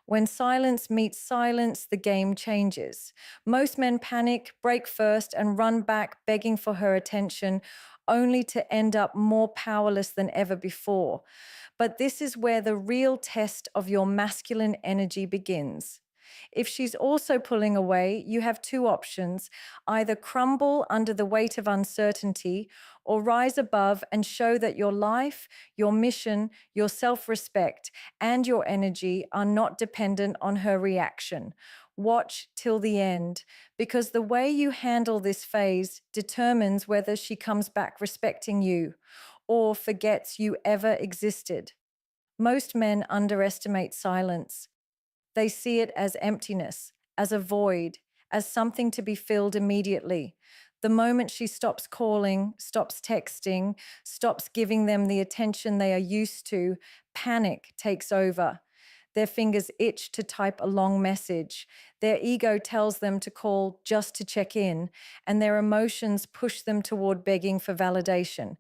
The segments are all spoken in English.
When silence meets silence, the game changes. Most men panic, break first, and run back begging for her attention, only to end up more powerless than ever before. But this is where the real test of your masculine energy begins. If she's also pulling away, you have two options: either crumble under the weight of uncertainty or rise above and show that your life, your mission, your self respect, and your energy are not dependent on her reaction. Watch till the end, because the way you handle this phase determines whether she comes back respecting you or forgets you ever existed. Most men underestimate silence. They see it as emptiness, as a void, as something to be filled immediately. The moment she stops calling, stops texting, stops giving them the attention they are used to, panic takes over. Their fingers itch to type a long message. Their ego tells them to call just to check in, and their emotions push them toward begging for validation.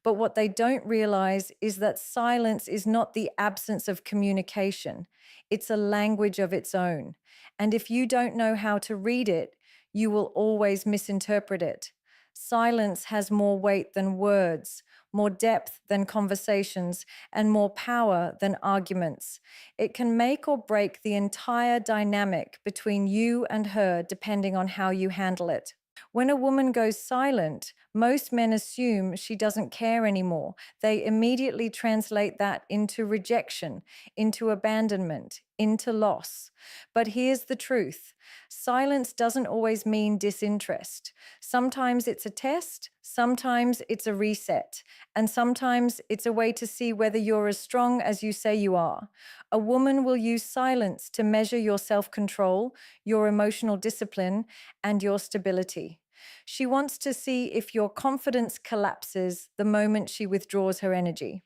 But what they don't realize is that silence is not the absence of communication. It's a language of its own. And if you don't know how to read it, you will always misinterpret it. Silence has more weight than words, more depth than conversations, and more power than arguments. It can make or break the entire dynamic between you and her depending on how you handle it. When a woman goes silent, most men assume she doesn't care anymore. They immediately translate that into rejection, into abandonment, into loss. But here's the truth: silence doesn't always mean disinterest. Sometimes it's a test, sometimes it's a reset, and sometimes it's a way to see whether you're as strong as you say you are. A woman will use silence to measure your self control, your emotional discipline, and your stability. She wants to see if your confidence collapses the moment she withdraws her energy.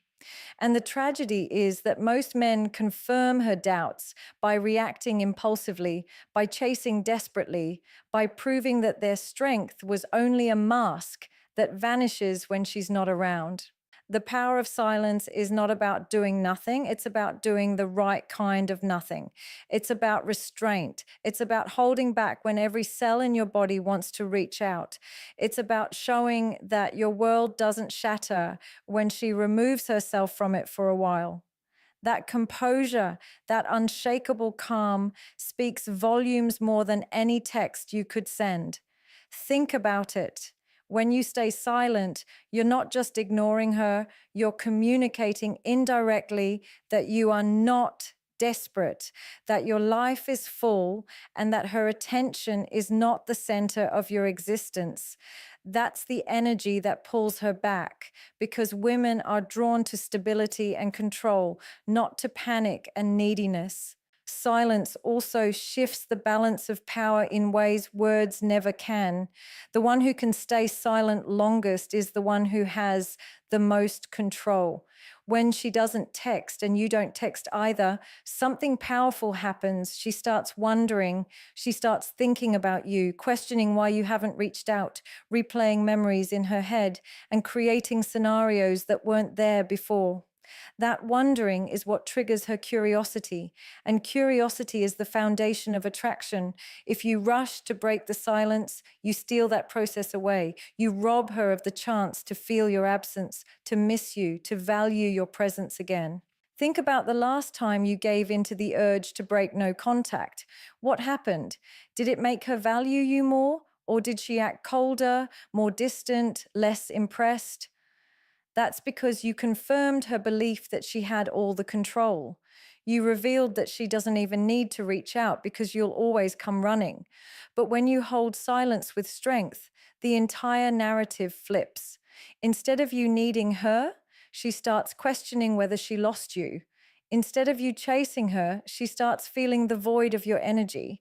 And the tragedy is that most men confirm her doubts by reacting impulsively, by chasing desperately, by proving that their strength was only a mask that vanishes when she's not around. The power of silence is not about doing nothing. It's about doing the right kind of nothing. It's about restraint. It's about holding back when every cell in your body wants to reach out. It's about showing that your world doesn't shatter when she removes herself from it for a while. That composure, that unshakable calm speaks volumes more than any text you could send. Think about it. When you stay silent, you're not just ignoring her, you're communicating indirectly that you are not desperate, that your life is full, and that her attention is not the center of your existence. That's the energy that pulls her back, because women are drawn to stability and control, not to panic and neediness. Silence also shifts the balance of power in ways words never can. The one who can stay silent longest is the one who has the most control. When she doesn't text and you don't text either, something powerful happens. She starts wondering, she starts thinking about you, questioning why you haven't reached out, replaying memories in her head, and creating scenarios that weren't there before. That wondering is what triggers her curiosity, and curiosity is the foundation of attraction. If you rush to break the silence, you steal that process away. You rob her of the chance to feel your absence, to miss you, to value your presence again. Think about the last time you gave in to the urge to break no contact. What happened? Did it make her value you more, or did she act colder, more distant, less impressed? That's because you confirmed her belief that she had all the control. You revealed that she doesn't even need to reach out because you'll always come running. But when you hold silence with strength, the entire narrative flips. Instead of you needing her, she starts questioning whether she lost you. Instead of you chasing her, she starts feeling the void of your energy.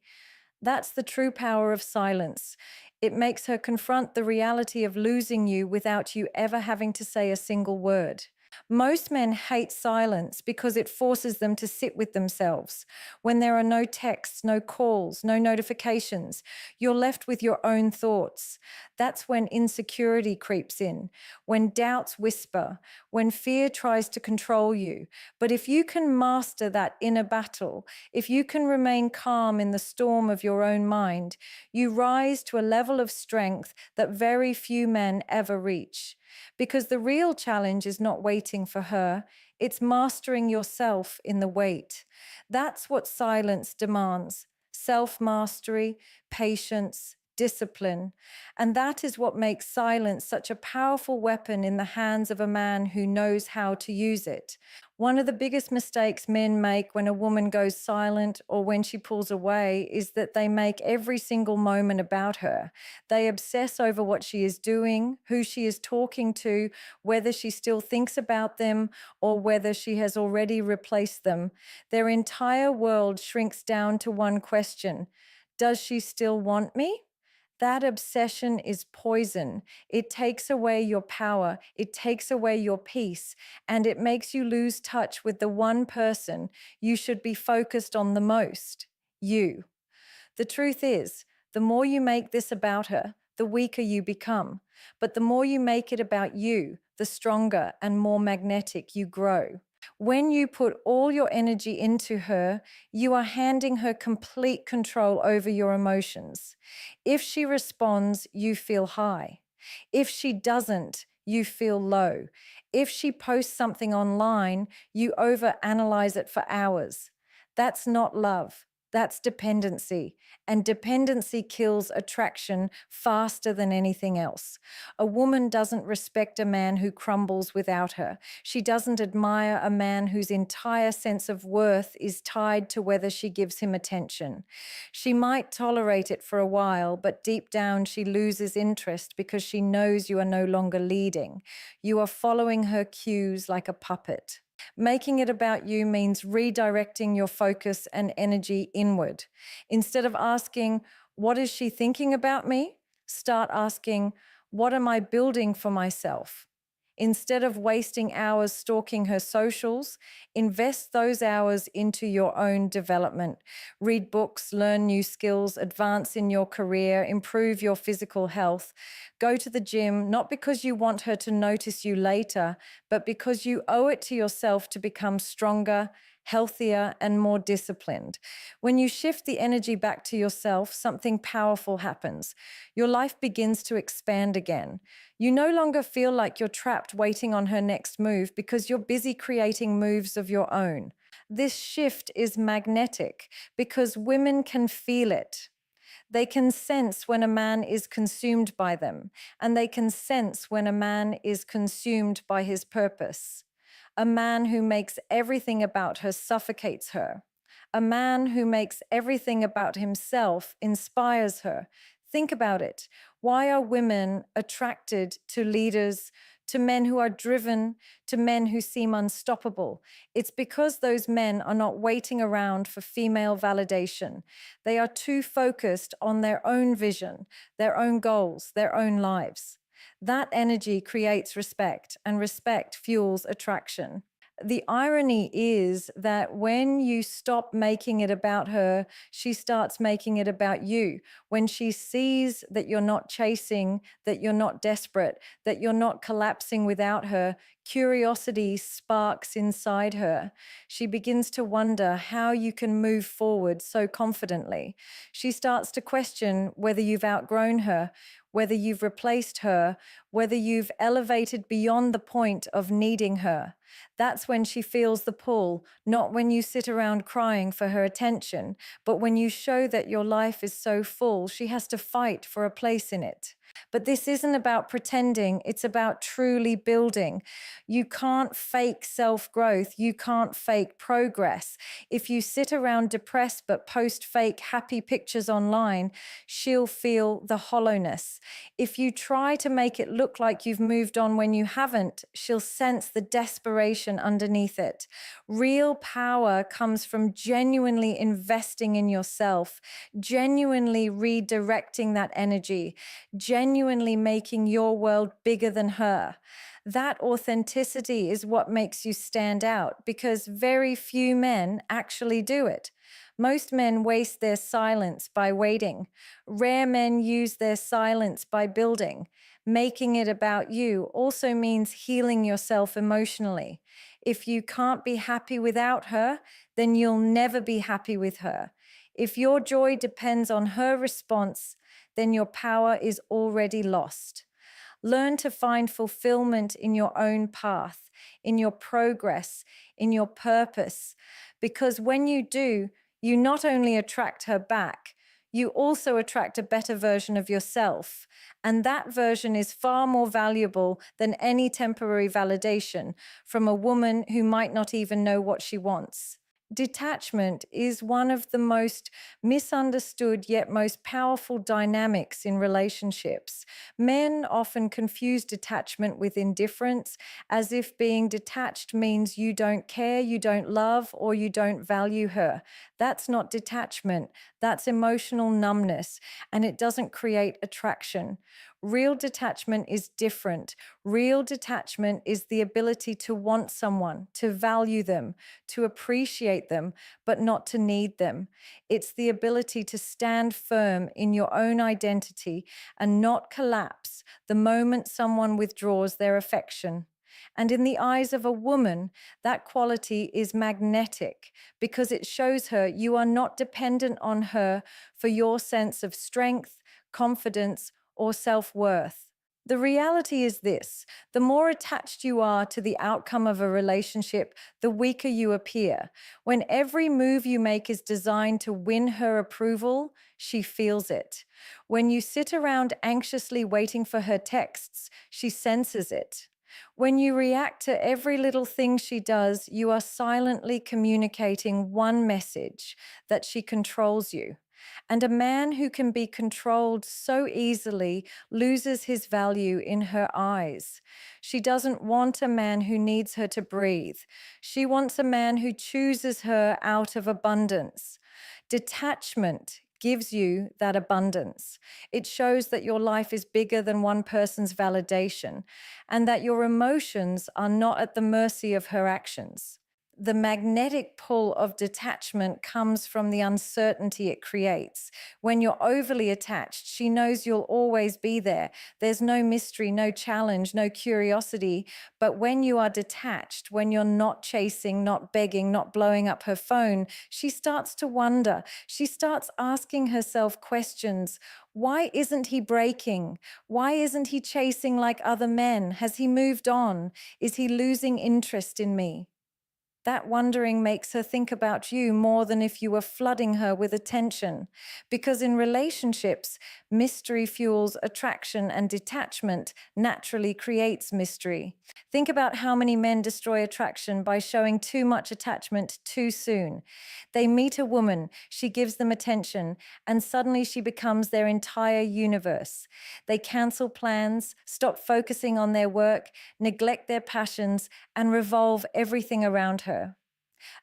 That's the true power of silence. It makes her confront the reality of losing you without you ever having to say a single word. Most men hate silence because it forces them to sit with themselves. When there are no texts, no calls, no notifications, you're left with your own thoughts. That's when insecurity creeps in, when doubts whisper, when fear tries to control you. But if you can master that inner battle, if you can remain calm in the storm of your own mind, you rise to a level of strength that very few men ever reach. Because the real challenge is not waiting for her, it's mastering yourself in the wait. That's what silence demands: self mastery, patience, discipline. And that is what makes silence such a powerful weapon in the hands of a man who knows how to use it. One of the biggest mistakes men make when a woman goes silent or when she pulls away is that they make every single moment about her. They obsess over what she is doing, who she is talking to, whether she still thinks about them or whether she has already replaced them. Their entire world shrinks down to one question: does she still want me? That obsession is poison. It takes away your power, it takes away your peace, and it makes you lose touch with the one person you should be focused on the most: you. The truth is, the more you make this about her, the weaker you become. But the more you make it about you, the stronger and more magnetic you grow. When you put all your energy into her, you are handing her complete control over your emotions. If she responds, you feel high. If she doesn't, you feel low. If she posts something online, you overanalyze it for hours. That's not love. That's dependency. And dependency kills attraction faster than anything else. A woman doesn't respect a man who crumbles without her. She doesn't admire a man whose entire sense of worth is tied to whether she gives him attention. She might tolerate it for a while, but deep down she loses interest because she knows you are no longer leading. You are following her cues like a puppet. Making it about you means redirecting your focus and energy inward. Instead of asking, what is she thinking about me? Start asking, what am I building for myself? Instead of wasting hours stalking her socials, invest those hours into your own development. Read books, learn new skills, advance in your career, improve your physical health. Go to the gym, not because you want her to notice you later, but because you owe it to yourself to become stronger, healthier, and more disciplined. When you shift the energy back to yourself, something powerful happens. Your life begins to expand again. You no longer feel like you're trapped waiting on her next move because you're busy creating moves of your own. This shift is magnetic because women can feel it. They can sense when a man is consumed by them, and they can sense when a man is consumed by his purpose. A man who makes everything about her suffocates her. A man who makes everything about himself inspires her. Think about it. Why are women attracted to leaders, to men who are driven, to men who seem unstoppable? It's because those men are not waiting around for female validation. They are too focused on their own vision, their own goals, their own lives. That energy creates respect, and respect fuels attraction. The irony is that when you stop making it about her, she starts making it about you. When she sees that you're not chasing, that you're not desperate, that you're not collapsing without her, curiosity sparks inside her. She begins to wonder how you can move forward so confidently. She starts to question whether you've outgrown her, whether you've replaced her, whether you've elevated beyond the point of needing her. That's when she feels the pull, not when you sit around crying for her attention, but when you show that your life is so full, she has to fight for a place in it. But this isn't about pretending, it's about truly building. You can't fake self-growth, you can't fake progress. If you sit around depressed but post fake happy pictures online, she'll feel the hollowness. If you try to make it look like you've moved on when you haven't, she'll sense the desperation underneath it. Real power comes from genuinely investing in yourself, genuinely redirecting that energy, genuinely making your world bigger than her. That authenticity is what makes you stand out because very few men actually do it. Most men waste their silence by waiting. Rare men use their silence by building. Making it about you also means healing yourself emotionally. If you can't be happy without her, then you'll never be happy with her. If your joy depends on her response, then your power is already lost. Learn to find fulfillment in your own path, in your progress, in your purpose. Because when you do, you not only attract her back, you also attract a better version of yourself. And that version is far more valuable than any temporary validation from a woman who might not even know what she wants. Detachment is one of the most misunderstood yet most powerful dynamics in relationships. Men often confuse detachment with indifference, as if being detached means you don't care, you don't love, or you don't value her. That's not detachment, that's emotional numbness, and it doesn't create attraction. Real detachment is different. Real detachment is the ability to want someone, to value them, to appreciate them, but not to need them. It's the ability to stand firm in your own identity and not collapse the moment someone withdraws their affection. And in the eyes of a woman, that quality is magnetic because it shows her you are not dependent on her for your sense of strength, confidence, or self-worth. The reality is this: the more attached you are to the outcome of a relationship, the weaker you appear. When every move you make is designed to win her approval, she feels it. When you sit around anxiously waiting for her texts, she senses it. When you react to every little thing she does, you are silently communicating one message: that she controls you. And a man who can be controlled so easily loses his value in her eyes. She doesn't want a man who needs her to breathe. She wants a man who chooses her out of abundance. Detachment gives you that abundance. It shows that your life is bigger than one person's validation and that your emotions are not at the mercy of her actions. The magnetic pull of detachment comes from the uncertainty it creates. When you're overly attached, she knows you'll always be there. There's no mystery, no challenge, no curiosity. But when you are detached, when you're not chasing, not begging, not blowing up her phone, she starts to wonder. She starts asking herself questions. Why isn't he breaking? Why isn't he chasing like other men? Has he moved on? Is he losing interest in me? That wondering makes her think about you more than if you were flooding her with attention. Because in relationships, mystery fuels attraction and detachment naturally creates mystery. Think about how many men destroy attraction by showing too much attachment too soon. They meet a woman, she gives them attention, and suddenly she becomes their entire universe. They cancel plans, stop focusing on their work, neglect their passions, and revolve everything around her.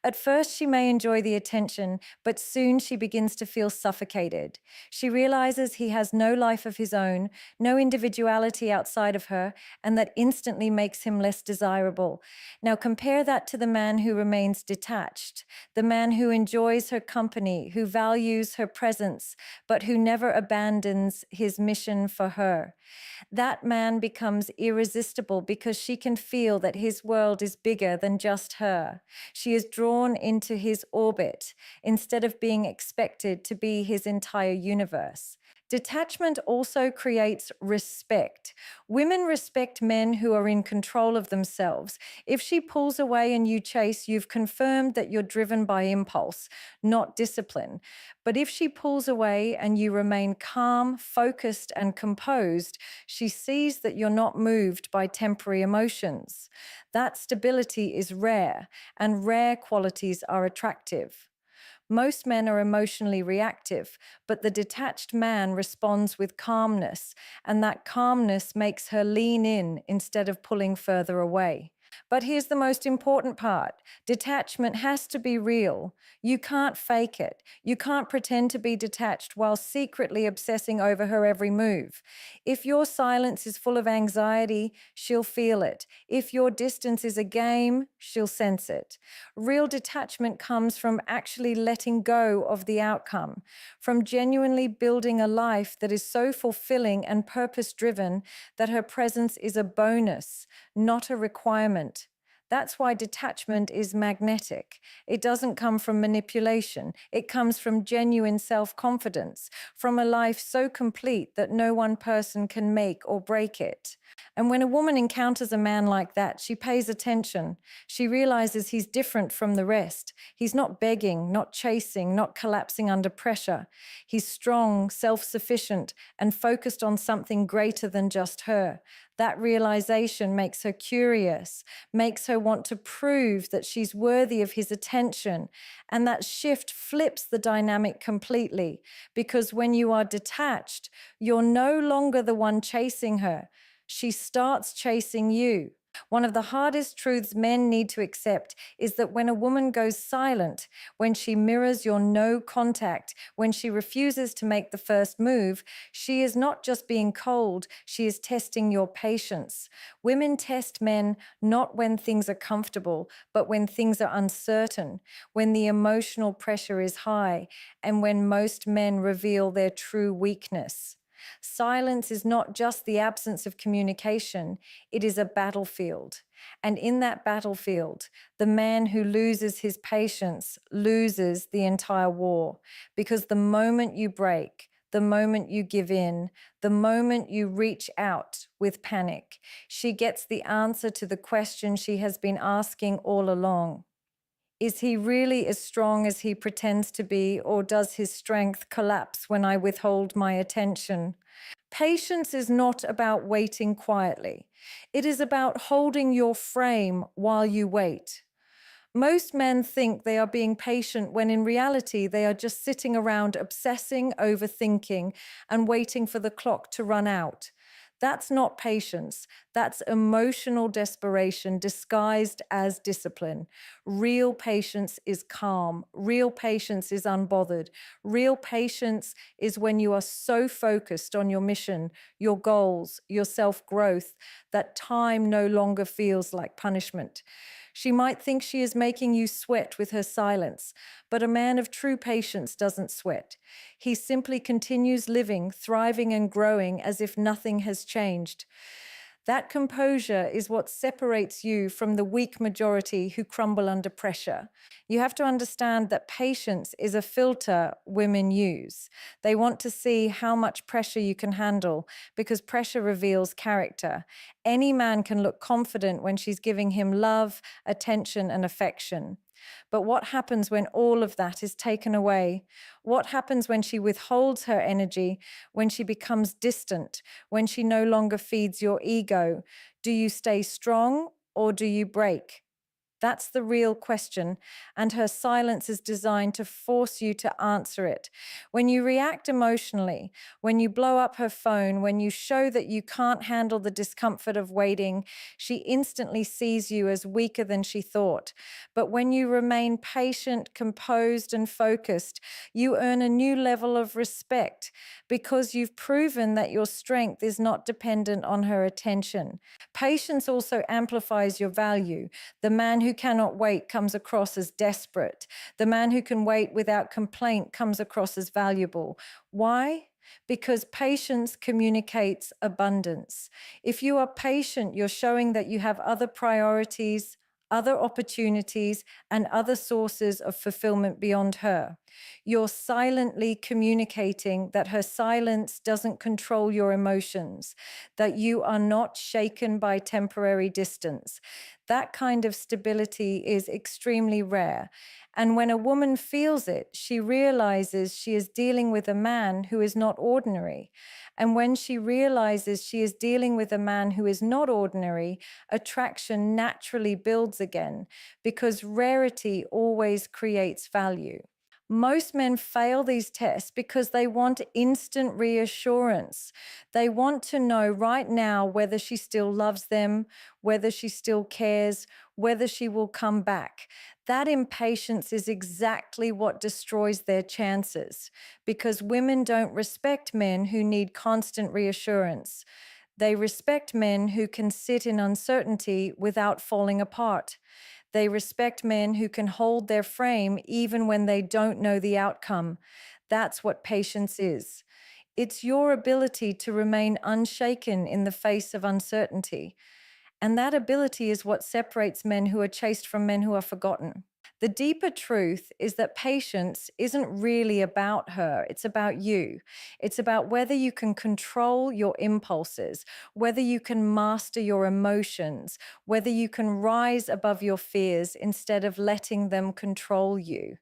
At first, she may enjoy the attention, but soon she begins to feel suffocated. She realizes he has no life of his own, no individuality outside of her, and that instantly makes him less desirable. Now, compare that to the man who remains detached, the man who enjoys her company, who values her presence, but who never abandons his mission for her. That man becomes irresistible because she can feel that his world is bigger than just her. She is drawn into his orbit instead of being expected to be his entire universe. Detachment also creates respect. Women respect men who are in control of themselves. If she pulls away and you chase, you've confirmed that you're driven by impulse, not discipline. But if she pulls away and you remain calm, focused, and composed, she sees that you're not moved by temporary emotions. That stability is rare, and rare qualities are attractive. Most men are emotionally reactive, but the detached man responds with calmness, and that calmness makes her lean in instead of pulling further away. But here's the most important part: detachment has to be real. You can't fake it. You can't pretend to be detached while secretly obsessing over her every move. If your silence is full of anxiety, she'll feel it. If your distance is a game, she'll sense it. Real detachment comes from actually letting go of the outcome, from genuinely building a life that is so fulfilling and purpose driven that her presence is a bonus, not a requirement. That's why detachment is magnetic. It doesn't come from manipulation. It comes from genuine self confidence, from a life so complete that no one person can make or break it. And when a woman encounters a man like that, she pays attention. She realizes he's different from the rest. He's not begging, not chasing, not collapsing under pressure. He's strong, self sufficient, and focused on something greater than just her. That realization makes her curious, makes her want to prove that she's worthy of his attention. And that shift flips the dynamic completely, because when you are detached, you're no longer the one chasing her. She starts chasing you. One of the hardest truths men need to accept is that when a woman goes silent, when she mirrors your no contact, when she refuses to make the first move, she is not just being cold, she is testing your patience. Women test men not when things are comfortable, but when things are uncertain, when the emotional pressure is high, and when most men reveal their true weakness. Silence is not just the absence of communication, it is a battlefield. And in that battlefield, the man who loses his patience loses the entire war. Because the moment you break, the moment you give in, the moment you reach out with panic, she gets the answer to the question she has been asking all along. Is he really as strong as he pretends to be, or does his strength collapse when I withhold my attention? Patience is not about waiting quietly. It is about holding your frame while you wait. Most men think they are being patient when in reality they are just sitting around obsessing, overthinking, and waiting for the clock to run out. That's not patience. That's emotional desperation disguised as discipline. Real patience is calm. Real patience is unbothered. Real patience is when you are so focused on your mission, your goals, your self growth, that time no longer feels like punishment. She might think she is making you sweat with her silence, but a man of true patience doesn't sweat. He simply continues living, thriving, and growing as if nothing has changed. That composure is what separates you from the weak majority who crumble under pressure. You have to understand that patience is a filter women use. They want to see how much pressure you can handle because pressure reveals character. Any man can look confident when she's giving him love, attention, and affection. But what happens when all of that is taken away? What happens when she withholds her energy, when she becomes distant, when she no longer feeds your ego? Do you stay strong or do you break? That's the real question, and her silence is designed to force you to answer it. When you react emotionally, when you blow up her phone, when you show that you can't handle the discomfort of waiting, she instantly sees you as weaker than she thought. But when you remain patient, composed, and focused, you earn a new level of respect because you've proven that your strength is not dependent on her attention. Patience also amplifies your value. The man who cannot wait comes across as desperate. The man who can wait without complaint comes across as valuable. Why? Because patience communicates abundance. If you are patient, you're showing that you have other priorities, other opportunities, and other sources of fulfillment beyond her. You're silently communicating that her silence doesn't control your emotions, that you are not shaken by temporary distance. That kind of stability is extremely rare. And when a woman feels it, she realizes she is dealing with a man who is not ordinary. And when she realizes she is dealing with a man who is not ordinary, attraction naturally builds again because rarity always creates value. Most men fail these tests because they want instant reassurance. They want to know right now whether she still loves them, whether she still cares, whether she will come back. That impatience is exactly what destroys their chances because women don't respect men who need constant reassurance. They respect men who can sit in uncertainty without falling apart. They respect men who can hold their frame even when they don't know the outcome. That's what patience is. It's your ability to remain unshaken in the face of uncertainty. And that ability is what separates men who are chased from men who are forgotten. The deeper truth is that patience isn't really about her, it's about you. It's about whether you can control your impulses, whether you can master your emotions, whether you can rise above your fears instead of letting them control you.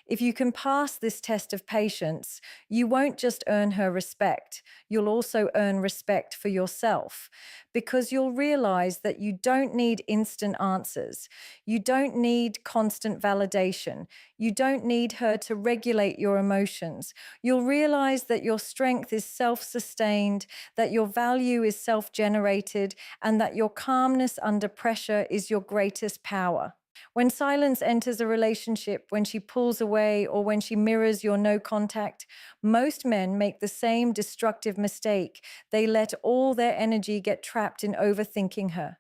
If you can pass this test of patience, you won't just earn her respect, you'll also earn respect for yourself because you'll realize that you don't need instant answers. You don't need constant validation. You don't need her to regulate your emotions. You'll realize that your strength is self sustained, that your value is self generated, and that your calmness under pressure is your greatest power. When silence enters a relationship, when she pulls away, or when she mirrors your no contact, most men make the same destructive mistake. They let all their energy get trapped in overthinking her.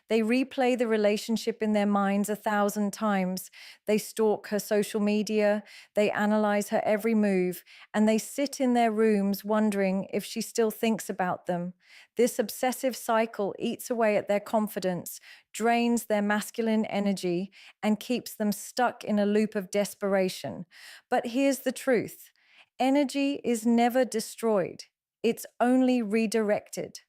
They replay the relationship in their minds 1,000 times. They stalk her social media, they analyze her every move, and they sit in their rooms wondering if she still thinks about them. This obsessive cycle eats away at their confidence, drains their masculine energy, and keeps them stuck in a loop of desperation. But here's the truth: energy is never destroyed, it's only redirected.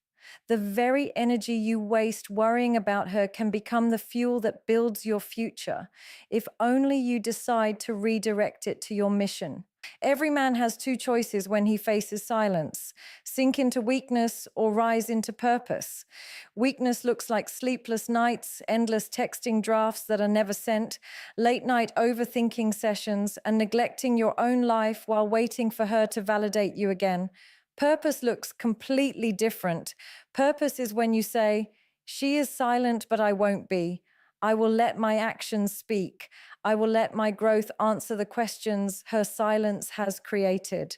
The very energy you waste worrying about her can become the fuel that builds your future, if only you decide to redirect it to your mission. Every man has two choices when he faces silence: sink into weakness or rise into purpose. Weakness looks like sleepless nights, endless texting drafts that are never sent, late night overthinking sessions, and neglecting your own life while waiting for her to validate you again. Purpose looks completely different. Purpose is when you say, "She is silent, but I won't be. I will let my actions speak. I will let my growth answer the questions her silence has created."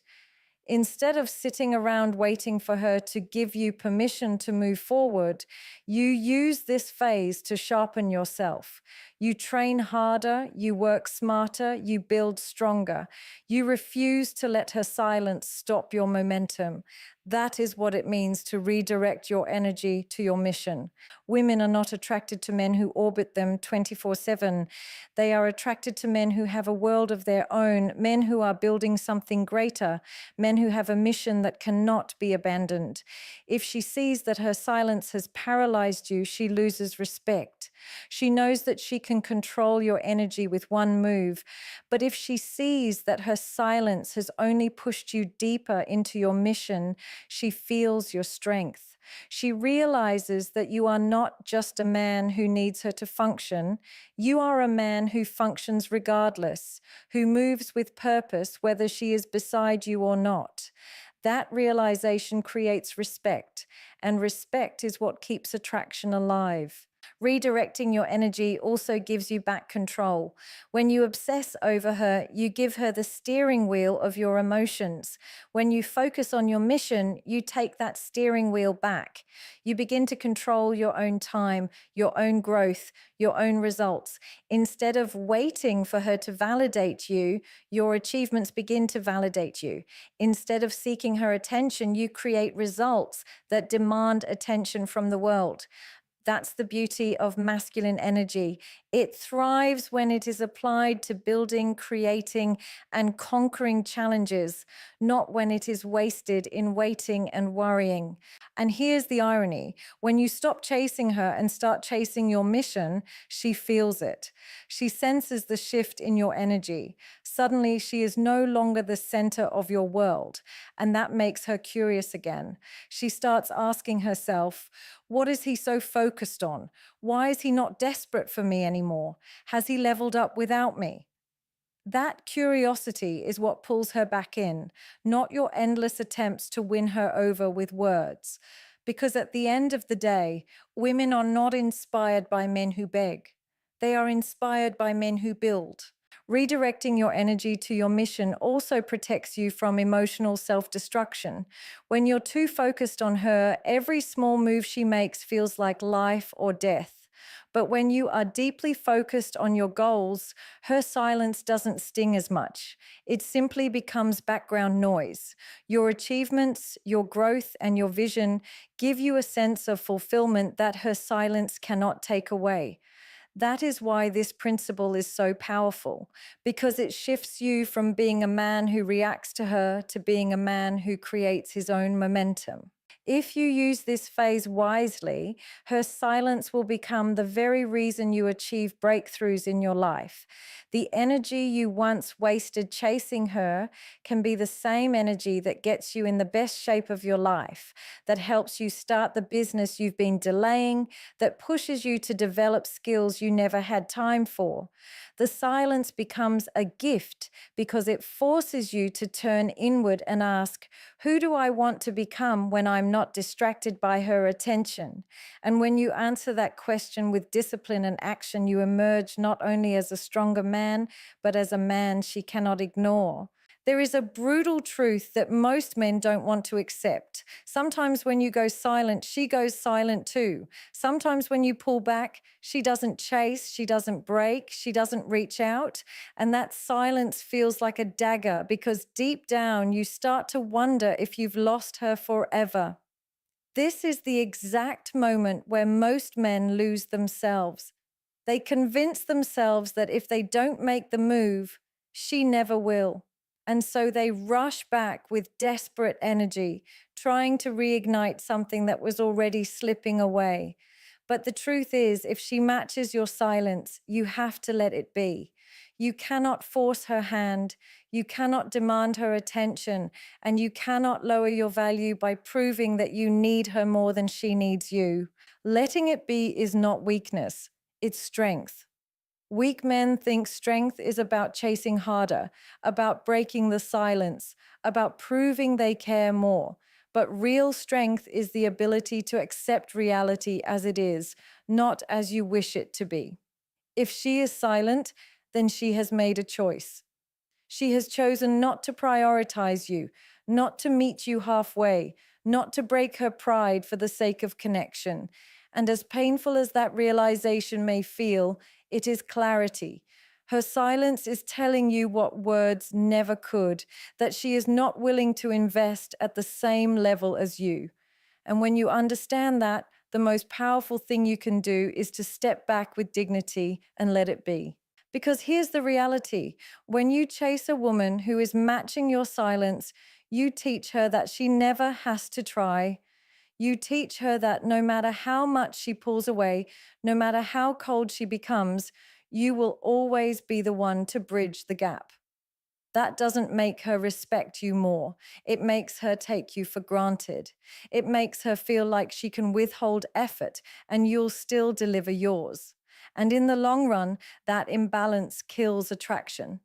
Instead of sitting around waiting for her to give you permission to move forward, you use this phase to sharpen yourself. You train harder, you work smarter, you build stronger. You refuse to let her silence stop your momentum. That is what it means to redirect your energy to your mission. Women are not attracted to men who orbit them 24/7. They are attracted to men who have a world of their own, men who are building something greater, men who have a mission that cannot be abandoned. If she sees that her silence has paralyzed you, she loses respect. She knows that she can control your energy with one move. But if she sees that her silence has only pushed you deeper into your mission, she feels your strength. She realizes that you are not just a man who needs her to function. You are a man who functions regardless, who moves with purpose whether she is beside you or not. That realization creates respect, and respect is what keeps attraction alive. Redirecting your energy also gives you back control. When you obsess over her, you give her the steering wheel of your emotions. When you focus on your mission, you take that steering wheel back. You begin to control your own time, your own growth, your own results. Instead of waiting for her to validate you, your achievements begin to validate you. Instead of seeking her attention, you create results that demand attention from the world. That's the beauty of masculine energy. It thrives when it is applied to building, creating, and conquering challenges, not when it is wasted in waiting and worrying. And here's the irony: when you stop chasing her and start chasing your mission, she feels it. She senses the shift in your energy. Suddenly, she is no longer the center of your world, and that makes her curious again. She starts asking herself, what is he so focused on? Why is he not desperate for me anymore? Has he leveled up without me? That curiosity is what pulls her back in, not your endless attempts to win her over with words. Because at the end of the day, women are not inspired by men who beg. They are inspired by men who build. Redirecting your energy to your mission also protects you from emotional self destruction. When you're too focused on her, every small move she makes feels like life or death. But when you are deeply focused on your goals, her silence doesn't sting as much. It simply becomes background noise. Your achievements, your growth, and your vision give you a sense of fulfillment that her silence cannot take away. That is why this principle is so powerful, because it shifts you from being a man who reacts to her to being a man who creates his own momentum. If you use this phase wisely, her silence will become the very reason you achieve breakthroughs in your life. The energy you once wasted chasing her can be the same energy that gets you in the best shape of your life, that helps you start the business you've been delaying, that pushes you to develop skills you never had time for. The silence becomes a gift because it forces you to turn inward and ask, who do I want to become when I'm not distracted by her attention? And when you answer that question with discipline and action, you emerge not only as a stronger man, but as a man she cannot ignore. There is a brutal truth that most men don't want to accept. Sometimes when you go silent, she goes silent too. Sometimes when you pull back, she doesn't chase, she doesn't break, she doesn't reach out. And that silence feels like a dagger because deep down you start to wonder if you've lost her forever. This is the exact moment where most men lose themselves. They convince themselves that if they don't make the move, she never will. And so they rush back with desperate energy, trying to reignite something that was already slipping away. But the truth is, if she matches your silence, you have to let it be. You cannot force her hand, you cannot demand her attention, and you cannot lower your value by proving that you need her more than she needs you. Letting it be is not weakness, it's strength. Weak men think strength is about chasing harder, about breaking the silence, about proving they care more. But real strength is the ability to accept reality as it is, not as you wish it to be. If she is silent, then she has made a choice. She has chosen not to prioritize you, not to meet you halfway, not to break her pride for the sake of connection. And as painful as that realization may feel, it is clarity. Her silence is telling you what words never could, that she is not willing to invest at the same level as you. And when you understand that, the most powerful thing you can do is to step back with dignity and let it be. Because here's the reality: when you chase a woman who is matching your silence, you teach her that she never has to try. You teach her that no matter how much she pulls away, no matter how cold she becomes, you will always be the one to bridge the gap. That doesn't make her respect you more. It makes her take you for granted. It makes her feel like she can withhold effort and you'll still deliver yours. And in the long run, that imbalance kills attraction.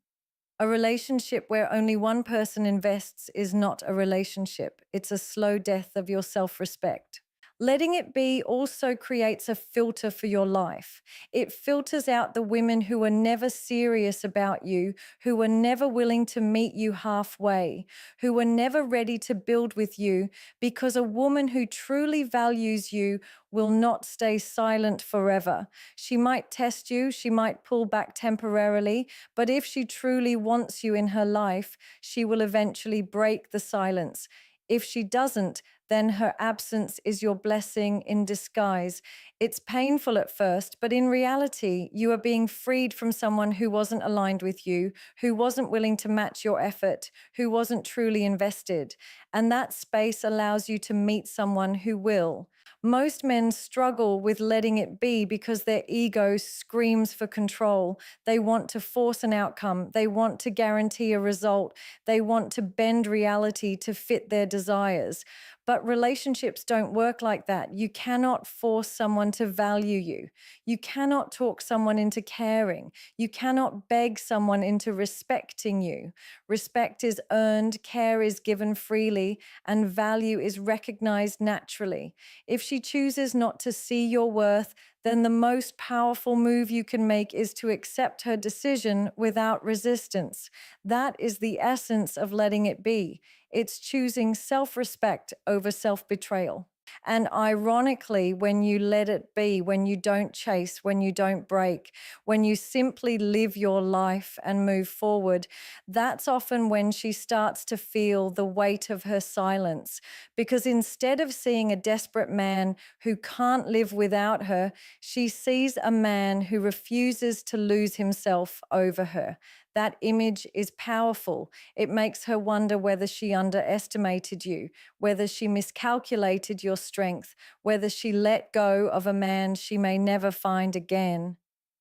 A relationship where only one person invests is not a relationship. It's a slow death of your self-respect. Letting it be also creates a filter for your life. It filters out the women who are never serious about you, who are never willing to meet you halfway, who are never ready to build with you, because a woman who truly values you will not stay silent forever. She might test you, she might pull back temporarily, but if she truly wants you in her life, she will eventually break the silence. If she doesn't, then her absence is your blessing in disguise. It's painful at first, but in reality, you are being freed from someone who wasn't aligned with you, who wasn't willing to match your effort, who wasn't truly invested. And that space allows you to meet someone who will. Most men struggle with letting it be because their ego screams for control. They want to force an outcome. They want to guarantee a result. They want to bend reality to fit their desires. But relationships don't work like that. You cannot force someone to value you. You cannot talk someone into caring. You cannot beg someone into respecting you. Respect is earned, care is given freely, and value is recognized naturally. If she chooses not to see your worth, then the most powerful move you can make is to accept her decision without resistance. That is the essence of letting it be. It's choosing self respect over self betrayal. And ironically, when you let it be, when you don't chase, when you don't break, when you simply live your life and move forward, that's often when she starts to feel the weight of her silence. Because instead of seeing a desperate man who can't live without her, she sees a man who refuses to lose himself over her. That image is powerful. It makes her wonder whether she underestimated you, whether she miscalculated your strength, whether she let go of a man she may never find again.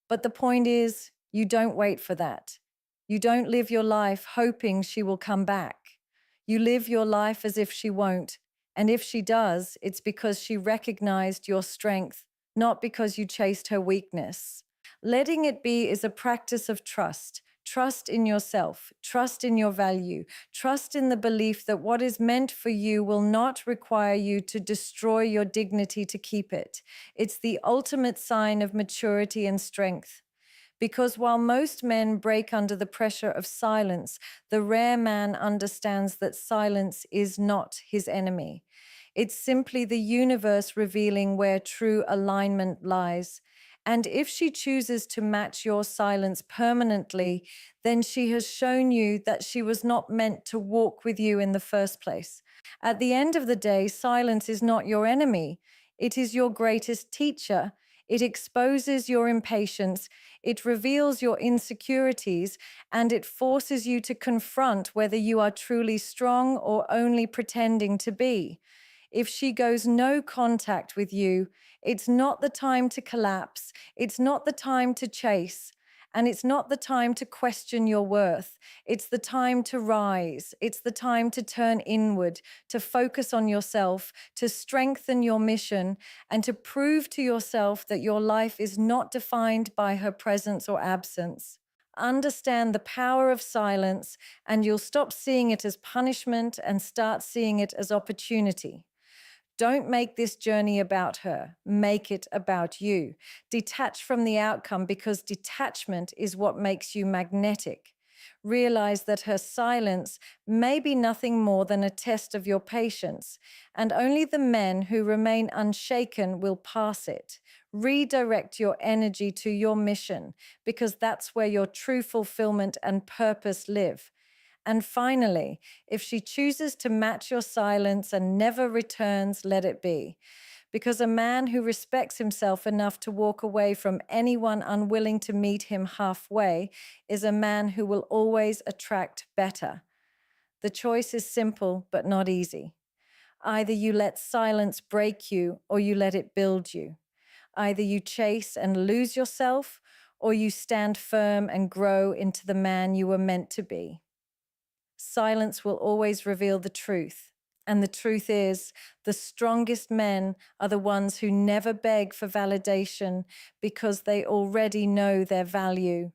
But the point is, you don't wait for that. You don't live your life hoping she will come back. You live your life as if she won't. And if she does, it's because she recognized your strength, not because you chased her weakness. Letting it be is a practice of trust. Trust in yourself, trust in your value, trust in the belief that what is meant for you will not require you to destroy your dignity to keep it. It's the ultimate sign of maturity and strength. Because while most men break under the pressure of silence, the rare man understands that silence is not his enemy. It's simply the universe revealing where true alignment lies. And if she chooses to match your silence permanently, then she has shown you that she was not meant to walk with you in the first place. At the end of the day, silence is not your enemy. It is your greatest teacher. It exposes your impatience, it reveals your insecurities, and it forces you to confront whether you are truly strong or only pretending to be. If she goes no contact with you, it's not the time to collapse, it's not the time to chase, and it's not the time to question your worth. It's the time to rise. It's the time to turn inward, to focus on yourself, to strengthen your mission, and to prove to yourself that your life is not defined by her presence or absence. Understand the power of silence, and you'll stop seeing it as punishment and start seeing it as opportunity. Don't make this journey about her. Make it about you. Detach from the outcome because detachment is what makes you magnetic. Realize that her silence may be nothing more than a test of your patience, and only the men who remain unshaken will pass it. Redirect your energy to your mission because that's where your true fulfillment and purpose live. And finally, if she chooses to match your silence and never returns, let it be. Because a man who respects himself enough to walk away from anyone unwilling to meet him halfway is a man who will always attract better. The choice is simple, but not easy. Either you let silence break you or you let it build you. Either you chase and lose yourself or you stand firm and grow into the man you were meant to be. Silence will always reveal the truth. And the truth is, the strongest men are the ones who never beg for validation because they already know their value.